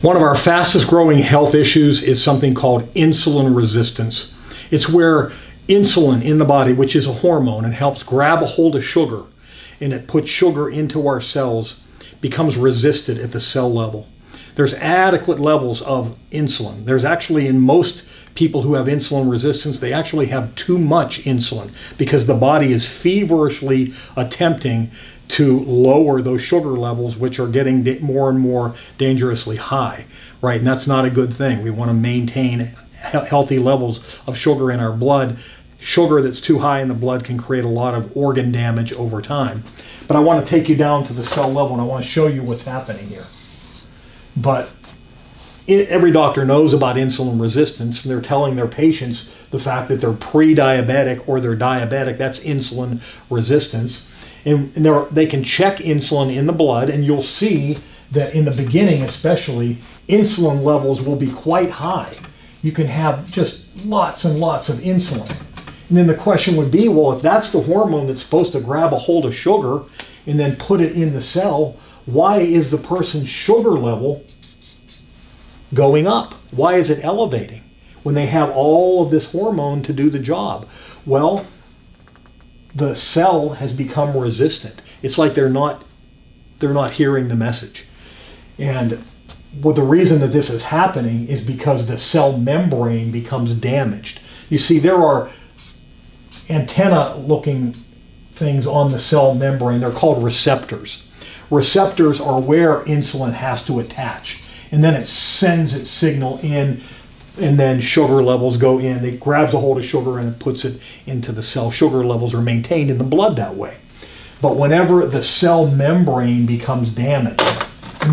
One of our fastest growing health issues is something called insulin resistance. It's where insulin in the body, which is a hormone and helps grab a hold of sugar, and it puts sugar into our cells, becomes resisted at the cell level. There's adequate levels of insulin. There's actually, in most people who have insulin resistance, they actually have too much insulin because the body is feverishly attempting to lower those sugar levels, which are getting more and more dangerously high, right? And that's not a good thing. We want to maintain healthy levels of sugar in our blood. Sugar that's too high in the blood can create a lot of organ damage over time. But I want to take you down to the cell level, and I want to show you what's happening here. But every doctor knows about insulin resistance, and they're telling their patients the fact that they're pre-diabetic or they're diabetic. That's insulin resistance. And they can check insulin in the blood, and you'll see that in the beginning especially, insulin levels will be quite high. You can have just lots and lots of insulin. And then the question would be, well, if that's the hormone that's supposed to grab a hold of sugar and then put it in the cell, why is the person's sugar level going up? Why is it elevating when they have all of this hormone to do the job? Well, the cell has become resistant. It's like they're not hearing the message. And well, the reason that this is happening is because the cell membrane becomes damaged. You see, there are antenna-looking things on the cell membrane. They're called receptors. Receptors are where insulin has to attach, and then it sends its signal in, and then sugar levels go in. It grabs a hold of sugar and it puts it into the cell. Sugar levels are maintained in the blood that way. But whenever the cell membrane becomes damaged,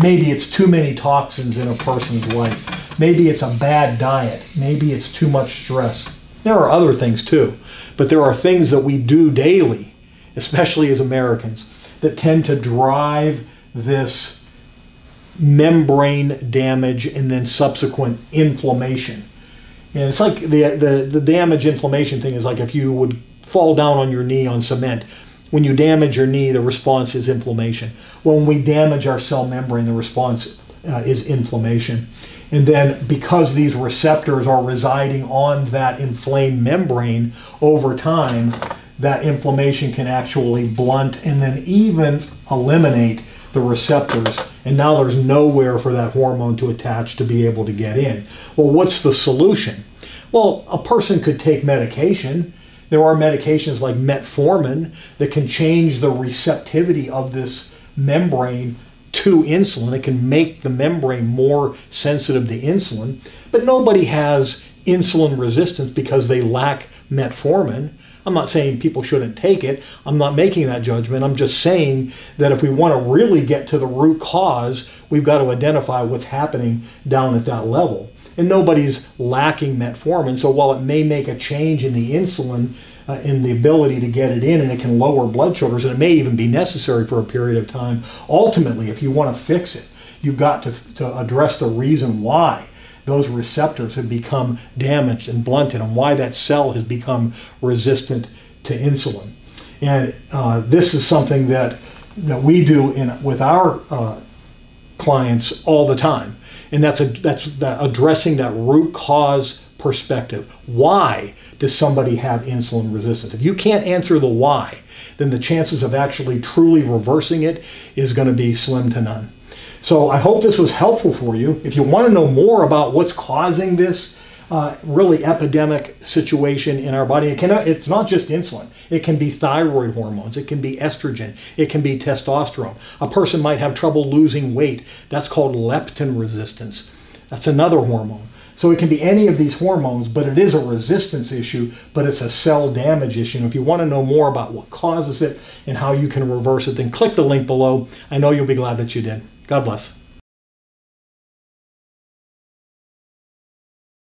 maybe it's too many toxins in a person's life, maybe it's a bad diet, maybe it's too much stress. There are other things too, but there are things that we do daily, especially as Americans, that tend to drive this membrane damage and then subsequent inflammation. And it's like the damage inflammation thing is like if you would fall down on your knee on cement. When you damage your knee, the response is inflammation. When we damage our cell membrane, the response is inflammation. And then because these receptors are residing on that inflamed membrane over time, that inflammation can actually blunt and then even eliminate the receptors, and now there's nowhere for that hormone to attach to be able to get in. Well, what's the solution? Well, a person could take medication. There are medications like metformin that can change the receptivity of this membrane to insulin. It can make the membrane more sensitive to insulin, but nobody has insulin resistance because they lack metformin. I'm not saying people shouldn't take it. I'm not making that judgment. I'm just saying that if we want to really get to the root cause, we've got to identify what's happening down at that level. And nobody's lacking metformin, so while it may make a change in the insulin, in the ability to get it in, and it can lower blood sugars, and it may even be necessary for a period of time, ultimately, if you want to fix it, you've got to address the reason why those receptors have become damaged and blunted, and why that cell has become resistant to insulin. And this is something that we do with our clients all the time, and that's addressing that root cause perspective. Why does somebody have insulin resistance? If you can't answer the why, then the chances of actually truly reversing it is going to be slim to none. So I hope this was helpful for you. If you want to know more about what's causing this really epidemic situation in our body, it's not just insulin. It can be thyroid hormones. It can be estrogen. It can be testosterone. A person might have trouble losing weight. That's called leptin resistance. That's another hormone. So it can be any of these hormones, but it is a resistance issue, but it's a cell damage issue. And if you want to know more about what causes it and how you can reverse it, then click the link below. I know you'll be glad that you did. God bless.